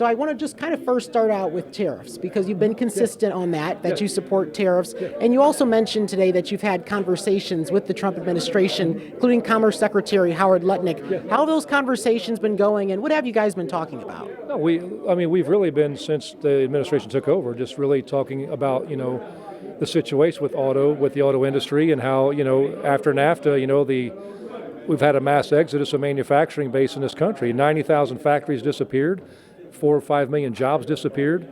So I want to just kind of first start out with tariffs because you've been consistent on that you support tariffs. And you also mentioned today that you've had conversations with the Trump administration, including Commerce Secretary Howard Lutnick. How have those conversations been going and what have you guys been talking about? No, we've really been, since the administration took over, just really talking about, the situation with the auto industry and how, after NAFTA, we've had a mass exodus of manufacturing base in this country. 90,000 factories disappeared, 4 or 5 million jobs disappeared,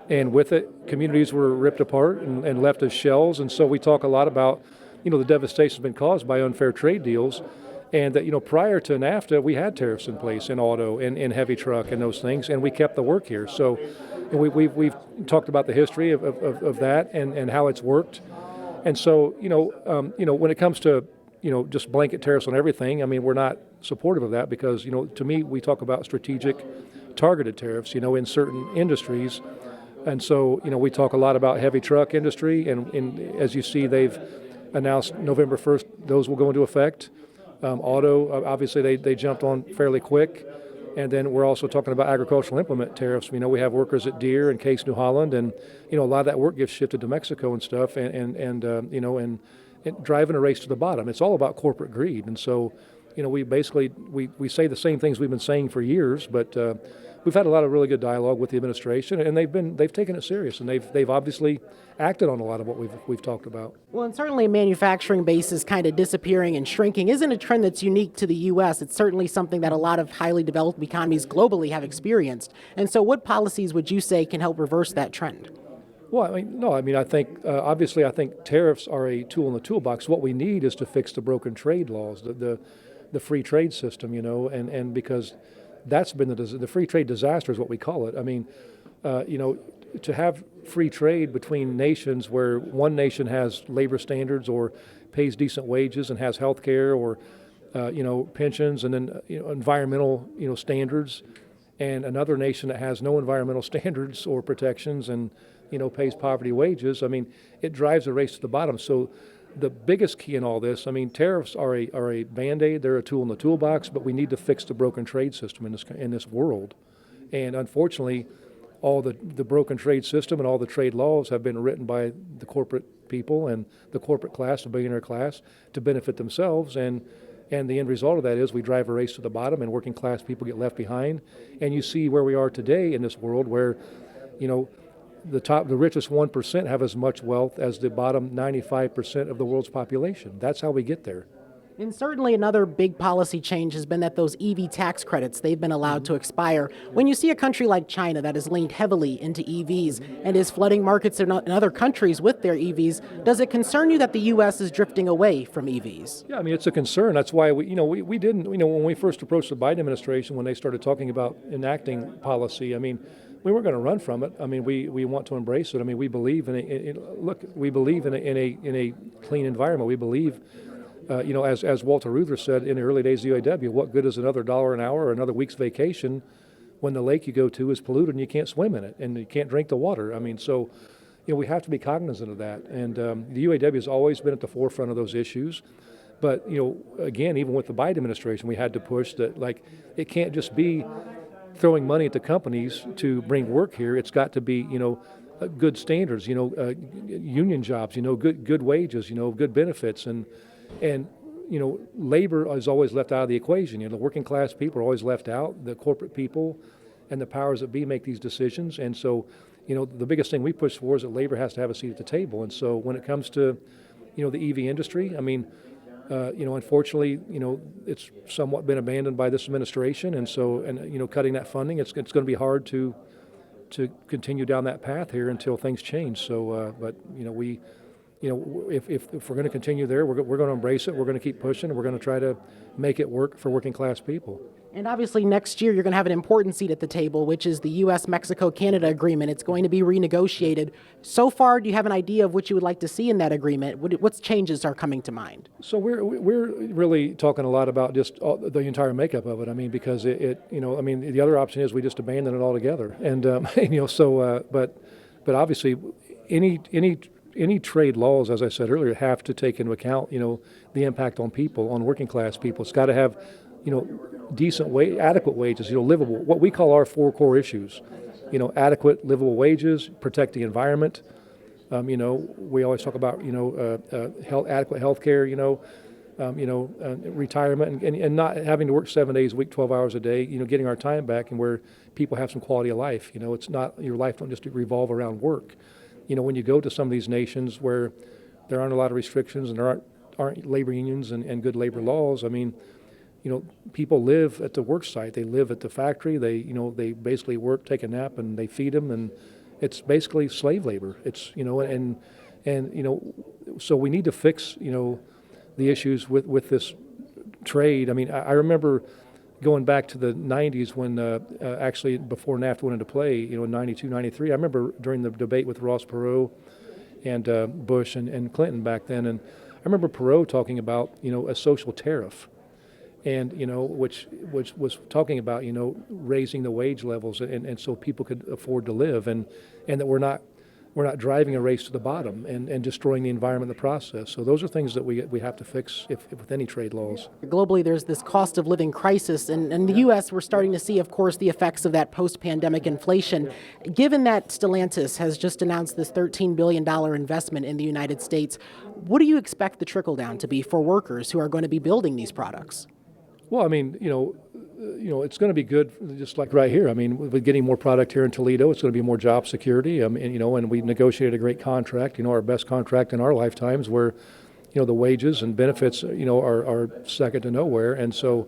and with it, communities were ripped apart and left as shells. And so we talk a lot about, the devastation that's been caused by unfair trade deals, and that, prior to NAFTA, we had tariffs in place in auto and in heavy truck and those things, and we kept the work here. So we've talked about the history of that and how it's worked. And so, when it comes to just blanket tariffs on everything, we're not supportive of that because, to me, we talk about strategic targeted tariffs, in certain industries. And so, we talk a lot about heavy truck industry, and as you see, they've announced November 1st, those will go into effect. Auto, obviously, they jumped on fairly quick. And then we're also talking about agricultural implement tariffs. We have workers at Deere and Case New Holland, and, a lot of that work gets shifted to Mexico and stuff, and driving a race to the bottom. It's all about corporate greed. And so, we basically, we say the same things we've been saying for years, but we've had a lot of really good dialogue with the administration, and they've taken it serious, and they've obviously acted on a lot of what we've talked about. Well, and certainly manufacturing base is kind of disappearing and shrinking isn't a trend that's unique to the U.S. It's certainly something that a lot of highly developed economies globally have experienced. And so what policies would you say can help reverse that trend? Well, I think, obviously, I think tariffs are a tool in the toolbox. What we need is to fix the broken trade laws, the free trade system, and because that's been the free trade disaster is what we call it. To have free trade between nations where one nation has labor standards or pays decent wages and has health care or, pensions and then, environmental, standards, and another nation that has no environmental standards or protections and, pays poverty wages, it drives a race to the bottom. So the biggest key in all this, tariffs are a Band-Aid, they're a tool in the toolbox, but we need to fix the broken trade system in this world. And unfortunately, all the broken trade system and all the trade laws have been written by the corporate people and the corporate class, the billionaire class, to benefit themselves. And the end result of that is we drive a race to the bottom and working class people get left behind. And you see where we are today in this world where, the richest 1% have as much wealth as the bottom 95% of the world's population. That's how we get there. And certainly another big policy change has been that those EV tax credits, they've been allowed to expire. When you see a country like China that has leaned heavily into EVs and is flooding markets in other countries with their EVs, does it concern you that the U.S. is drifting away from EVs? Yeah, it's a concern. That's why we didn't, when we first approached the Biden administration, when they started talking about enacting policy, we weren't going to run from it. We want to embrace it. We believe we believe in a clean environment. We believe, as Walter Reuther said in the early days of the UAW, what good is another $1 an hour or another week's vacation when the lake you go to is polluted and you can't swim in it and you can't drink the water? So, we have to be cognizant of that. And the UAW has always been at the forefront of those issues. But, again, even with the Biden administration, we had to push that, it can't just be throwing money at the companies to bring work here. It's got to be, good standards, union jobs, good wages, good benefits, and labor is always left out of the equation. The working class people are always left out. The corporate people and the powers that be make these decisions. And so, the biggest thing we push for is that labor has to have a seat at the table. And so, when it comes to, the EV industry, unfortunately, it's somewhat been abandoned by this administration, and so, cutting that funding, it's going to be hard to continue down that path here until things change. So, but if we're going to continue there, we're going to embrace it. We're going to keep pushing, and we're going to try to make it work for working class people. And obviously next year you're going to have an important seat at the table, which is the U.S. Mexico-Canada agreement. It's going to be renegotiated. So far, do you have an idea of what you would like to see in that agreement? What changes are coming to mind? So we're really talking a lot about just the entire makeup of it. Because the other option is we just abandon it altogether. And but obviously any trade laws, as I said earlier, have to take into account the impact on people, on working class people. It's got to have decent adequate wages, livable, what we call our four core issues, adequate livable wages, protect the environment. We always talk about, adequate health care, retirement and not having to work 7 days a week, 12 hours a day, getting our time back and where people have some quality of life. It's not, your life don't just revolve around work. When you go to some of these nations where there aren't a lot of restrictions and there aren't labor unions and good labor laws, people live at the work site. They live at the factory. They basically work, take a nap, and they feed them, and it's basically slave labor. It's so we need to fix the issues with this trade. I remember going back to the 90s when actually before NAFTA went into play, in 92, 93. I remember during the debate with Ross Perot and Bush and Clinton back then, and I remember Perot talking about a social tariff, and which was talking about raising the wage levels and so people could afford to live, and that we're not driving a race to the bottom and destroying the environment in the process. So those are things that we have to fix if with any trade laws. Globally, there's this cost of living crisis, and in the U.S., we're starting to see, of course, the effects of that post-pandemic inflation. Given that Stellantis has just announced this $13 billion investment in the United States, what do you expect the trickle-down to be for workers who are going to be building these products? Well, it's going to be good, just like right here. With getting more product here in Toledo, it's going to be more job security. And we negotiated a great contract, our best contract in our lifetimes, where, the wages and benefits, are second to nowhere. And so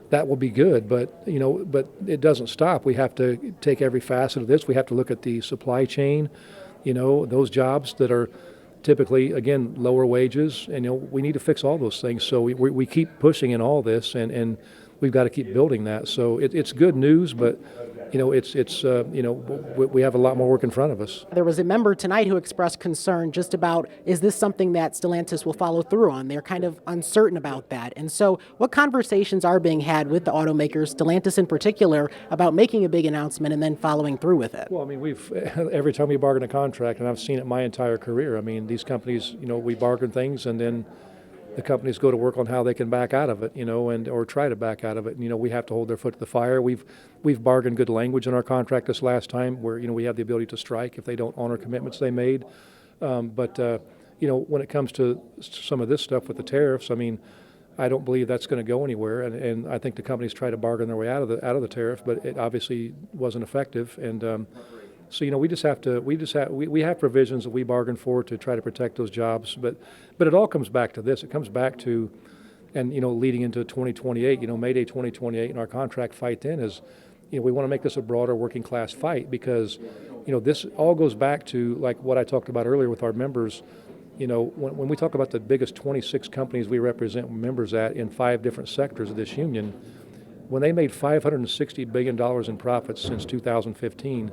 that will be good. But it doesn't stop. We have to take every facet of this. We have to look at the supply chain, those jobs that are typically, again, lower wages. And, we need to fix all those things. So we keep pushing in all this, and we've got to keep building that. So it's good news, but we have a lot more work in front of us. There was a member tonight who expressed concern just about, is this something that Stellantis will follow through on? They're kind of uncertain about that. And so what conversations are being had with the automakers, Stellantis in particular, about making a big announcement and then following through with it? Well, we've every time we bargain a contract, and I've seen it my entire career, these companies, we bargain things, and then the companies go to work on how they can back out of it, or try to back out of it. We have to hold their foot to the fire. We've bargained good language in our contract this last time, where we have the ability to strike if they don't honor commitments they made. But when it comes to some of this stuff with the tariffs, I don't believe that's going to go anywhere. And I think the companies try to bargain their way out of the tariff, but it obviously wasn't effective. And so we have provisions that we bargain for to try to protect those jobs, but it all comes back to this. It comes back to, and leading into 2028, May Day 2028, and our contract fight then is, we want to make this a broader working class fight, because this all goes back to like what I talked about earlier with our members. When we talk about the biggest 26 companies we represent members at in 5 different sectors of this union, when they made $560 billion in profits since 2015.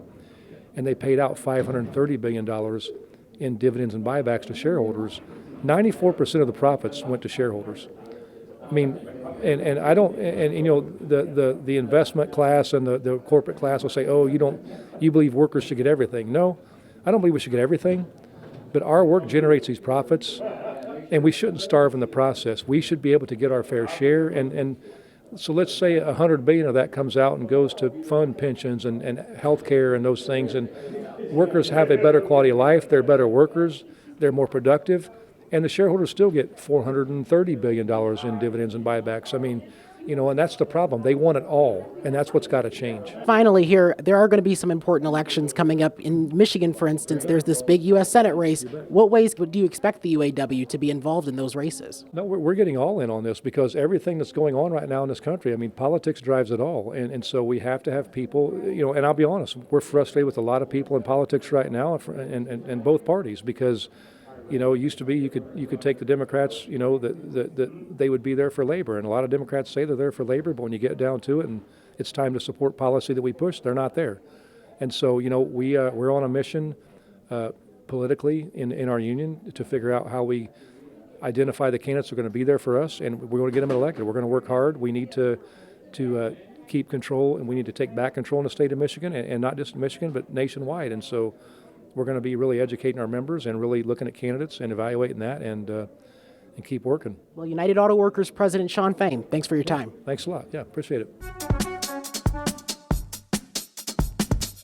And they paid out $530 billion in dividends and buybacks to shareholders, 94% of the profits went to shareholders. And I don't, the investment class and the corporate class will say, oh, you believe workers should get everything. No, I don't believe we should get everything, but our work generates these profits, and we shouldn't starve in the process. We should be able to get our fair share, and so let's say $100 billion of that comes out and goes to fund pensions and health care and those things, and workers have a better quality of life, they're better workers, they're more productive, and the shareholders still get $430 billion in dividends and buybacks. And that's the problem. They want it all, and that's what's got to change. Finally here, there are going to be some important elections coming up. In Michigan, for instance, there's this big U.S. Senate race. What ways do you expect the UAW to be involved in those races? No, we're getting all in on this, because everything that's going on right now in this country, politics drives it all. And so we have to have people, and I'll be honest, we're frustrated with a lot of people in politics right now, and both parties, because it used to be you could take the Democrats, that they would be there for labor, and a lot of Democrats say they're there for labor, but when you get down to it and it's time to support policy that we push, they're not there. And so we're on a mission politically in our union to figure out how we identify the candidates who are going to be there for us, and we're going to get them elected. We're going to work hard. We need to keep control, and we need to take back control in the state of Michigan, and not just Michigan, but nationwide. And so we're going to be really educating our members and really looking at candidates and evaluating that, and and keep working. Well, United Auto Workers President Shawn Fain, thanks for your time. Thanks a lot. Yeah, appreciate it.